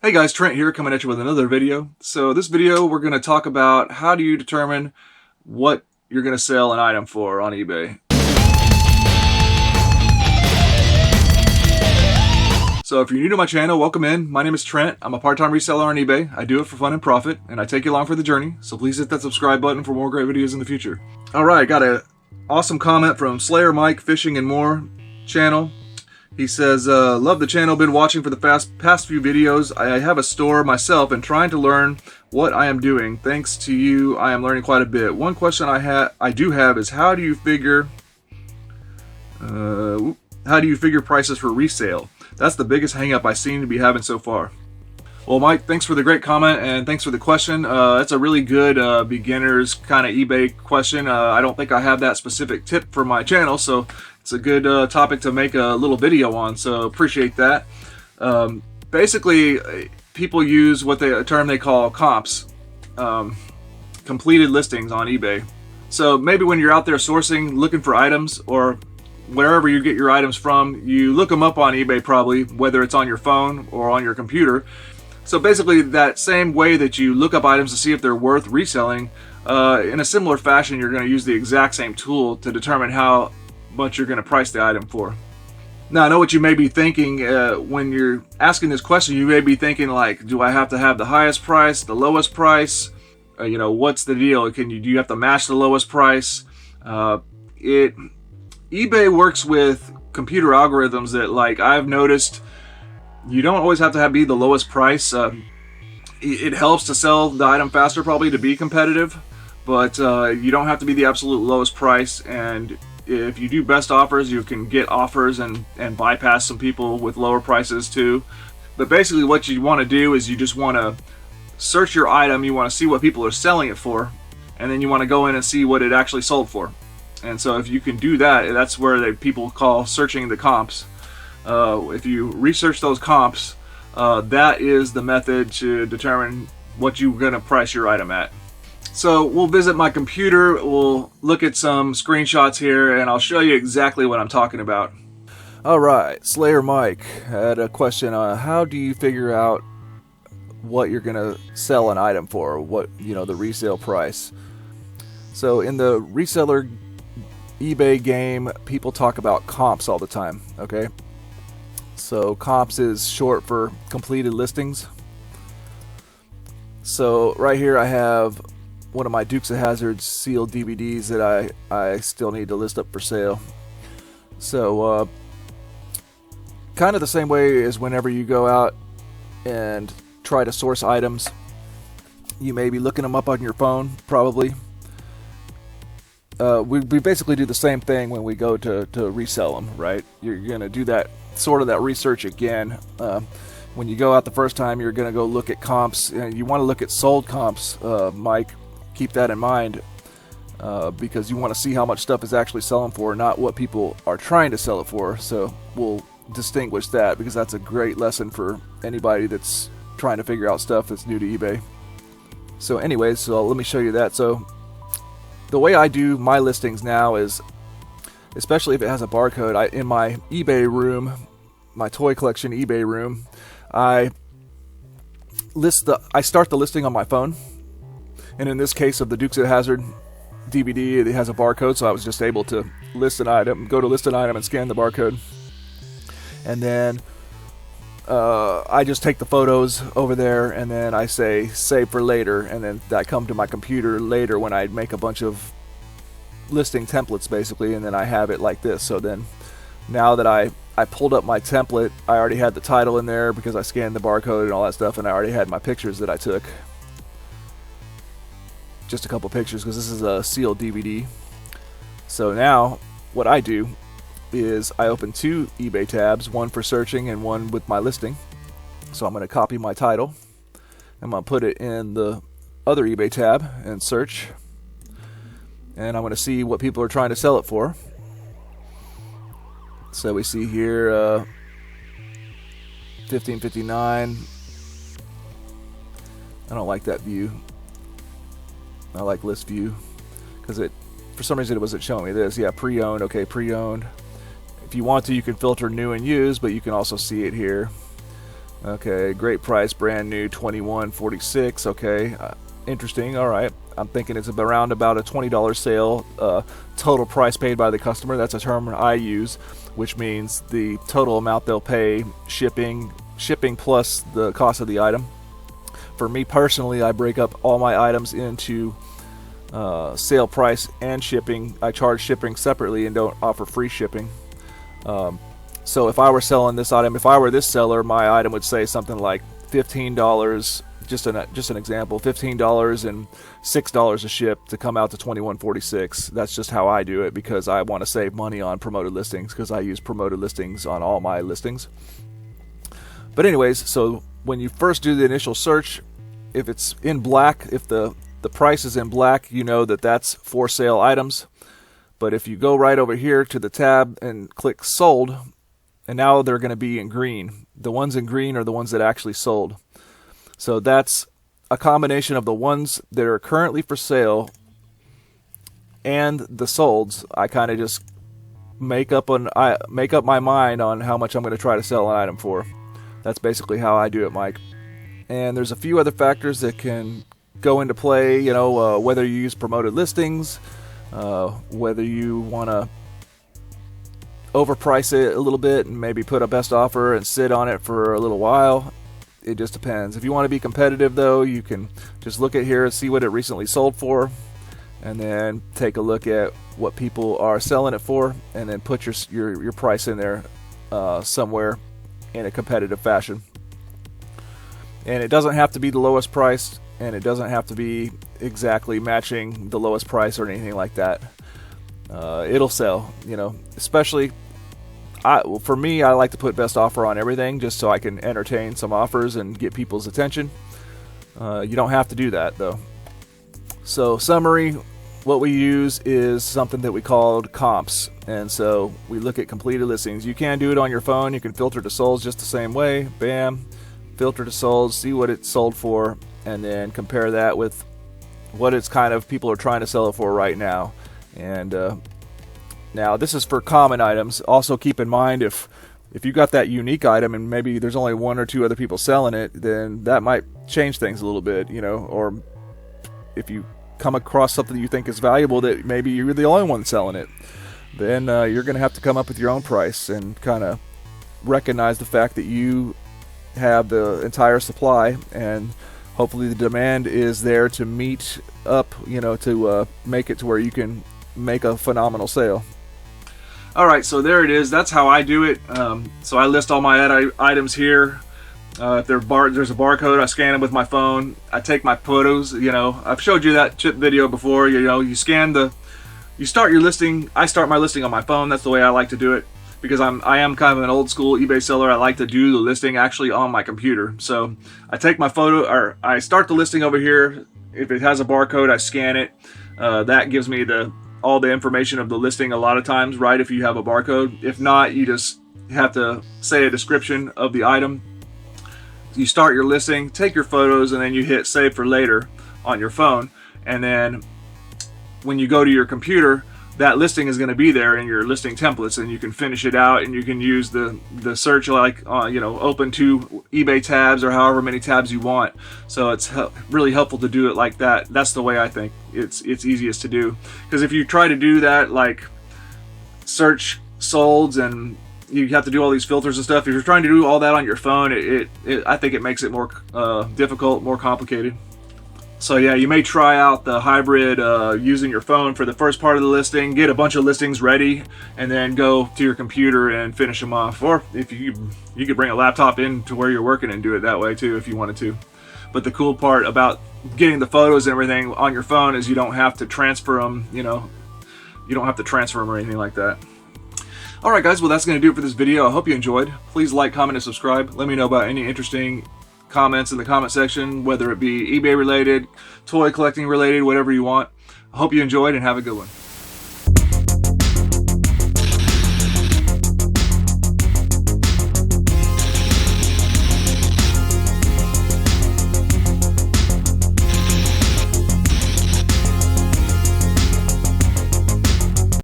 Hey guys, Trent here coming at you with another video. So this video we're going to talk about how do you determine what you're going to sell an item for on eBay. So if you're new to my channel, welcome in. My name is Trent. I'm a part-time reseller on eBay. I do it for fun and profit, and I take you along for the journey. So please hit that subscribe button for more great videos in the future. Alright, got an awesome comment from Slayer Mike Fishing and More channel. He says, love the channel, been watching for the past few videos. I have a store myself and trying to learn what I am doing. Thanks to you, I am learning quite a bit. One question I do have is how do you figure prices for resale? That's the biggest hang up I seem to be having so far. Well, Mike, thanks for the great comment and thanks for the question. That's a really good beginner's kind of eBay question. I don't think I have that specific tip for my channel, so it's a good topic to make a little video on, so appreciate that. Basically, people use a term they call comps, completed listings on eBay. So maybe when you're out there sourcing, looking for items, or wherever you get your items from, you look them up on eBay probably, whether it's on your phone or on your computer. So basically, that same way that you look up items to see if they're worth reselling, in a similar fashion, you're going to use the exact same tool to determine how much you're going to price the item for. Now, I know what you may be thinking when you're asking this question. You may be thinking like, do I have to have the highest price, the lowest price? What's the deal? Do you have to match the lowest price? eBay works with computer algorithms that, like, I've noticed, you don't always have to be the lowest price. It helps to sell the item faster, probably, to be competitive, but you don't have to be the absolute lowest price. And if you do best offers, you can get offers and bypass some people with lower prices too. But basically what you want to do is you just want to search your item, you want to see what people are selling it for, and then you want to go in and see what it actually sold for. And so if you can do that, that's where people call searching the comps. If you research those comps, that is the method to determine what you're going to price your item at. So we'll visit my computer, we'll look at some screenshots here, and I'll show you exactly what I'm talking about. Alright, Slayer Mike had a question on how do you figure out what you're going to sell an item for, the resale price. So in the reseller eBay game, people talk about comps all the time, okay? So comps is short for completed listings. So right here I have one of my Dukes of Hazzard sealed DVDs that I still need to list up for sale. So kind of the same way as whenever you go out and try to source items, you may be looking them up on your phone, probably. We basically do the same thing when we go to resell them, right? You're going to do that research again. When you go out the first time, you're going to go look at comps. You want to look at sold comps, Mike. Keep that in mind, because you want to see how much stuff is actually selling for, not what people are trying to sell it for. So we'll distinguish that, because that's a great lesson for anybody that's trying to figure out stuff that's new to eBay. So anyways, so let me show you that. So the way I do my listings now is, especially if it has a barcode, in my eBay room, my toy collection eBay room, I start the listing on my phone. And in this case of the Dukes of Hazzard DVD, it has a barcode, so I was just able to list an item, go to list an item and scan the barcode. And then I just take the photos over there, and then I say save for later, and then I come to my computer later when I make a bunch of listing templates, basically, and then I have it like this. So then now that I pulled up my template, I already had the title in there because I scanned the barcode and all that stuff, and I already had my pictures that I took. Just a couple pictures, because this is a sealed DVD. So now what I do is I open two eBay tabs, one for searching and one with my listing. So I'm going to copy my title, I'm going to put it in the other eBay tab and search, and I'm going to see what people are trying to sell it for. So we see here $15.59. I don't like that view. I like list view because for some reason it wasn't showing me this. Yeah, pre-owned. Okay, pre-owned. If you want to, you can filter new and used, but you can also see it here. Okay, great price, brand new, $21.46. Okay, interesting. All right, I'm thinking it's around about a $20 sale. Total price paid by the customer. That's a term I use, which means the total amount they'll pay, shipping plus the cost of the item. For me personally, I break up all my items into sale price and shipping. I charge shipping separately and don't offer free shipping. So if I were selling this item, if I were this seller, my item would say something like $15, just an example, $15 and $6 to ship to come out to $21.46. That's just how I do it, because I want to save money on promoted listings, because I use promoted listings on all my listings. But anyways, so when you first do the initial search, if it's in black, if the price is in black, you know that that's for sale items. But if you go right over here to the tab and click sold, and now they're going to be in green. The ones in green are the ones that actually sold. So that's a combination of the ones that are currently for sale and the solds. I kind of just make up my mind on how much I'm going to try to sell an item for. That's basically how I do it, Mike. And there's a few other factors that can go into play, you know, whether you use promoted listings, whether you want to overprice it a little bit and maybe put a best offer and sit on it for a little while. It just depends. If you want to be competitive, though, you can just look at here and see what it recently sold for, and then take a look at what people are selling it for, and then put your price in there somewhere in a competitive fashion. And it doesn't have to be the lowest price, and it doesn't have to be exactly matching the lowest price or anything like that. It'll sell, you know, especially for me, I like to put best offer on everything just so I can entertain some offers and get people's attention. You don't have to do that, though. So summary, what we use is something that we called comps. And so we look at completed listings. You can do it on your phone. You can filter to solds just the same way. Bam, filter to solds, see what it sold for, and then compare that with what it's kind of people are trying to sell it for right now. And now this is for common items. Also keep in mind, if you got that unique item and maybe there's only one or two other people selling it, then that might change things a little bit, you know. Or if you come across something that you think is valuable that maybe you're the only one selling it, then you're going to have to come up with your own price and kind of recognize the fact that you have the entire supply, and hopefully the demand is there to meet up, you know, to make it to where you can make a phenomenal sale. All right, so there it is. That's how I do it. So I list all my items here. If there's a barcode, I scan them with my phone. I take my photos. You know, I've showed you that chip video before. You know, you start your listing. I start my listing on my phone. That's the way I like to do it, because I am kind of an old school eBay seller. I like to do the listing actually on my computer. So I take my photo, or I start the listing over here. If it has a barcode, I scan it. That gives me all the information of the listing a lot of times, right, if you have a barcode. If not, you just have to say a description of the item. You start your listing, take your photos, and then you hit save for later on your phone. And then when you go to your computer, that listing is going to be there in your listing templates, and you can finish it out, and you can use the search, like you know, open 2 eBay tabs or however many tabs you want. So it's really helpful to do it like that. That's the way I think it's easiest to do, because if you try to do that, like search solds, and you have to do all these filters and stuff, if you're trying to do all that on your phone, I think it makes it more difficult, more complicated. So yeah, you may try out the hybrid using your phone for the first part of the listing, get a bunch of listings ready, and then go to your computer and finish them off. Or if you could bring a laptop in to where you're working and do it that way too if you wanted to. But the cool part about getting the photos and everything on your phone is you don't have to transfer them, you know, you don't have to transfer them or anything like that. Alright guys, well that's going to do it for this video. I hope you enjoyed. Please like, comment, and subscribe. Let me know about any interesting comments in the comment section, whether it be eBay related, toy collecting related, whatever you want. I hope you enjoyed, and have a good one.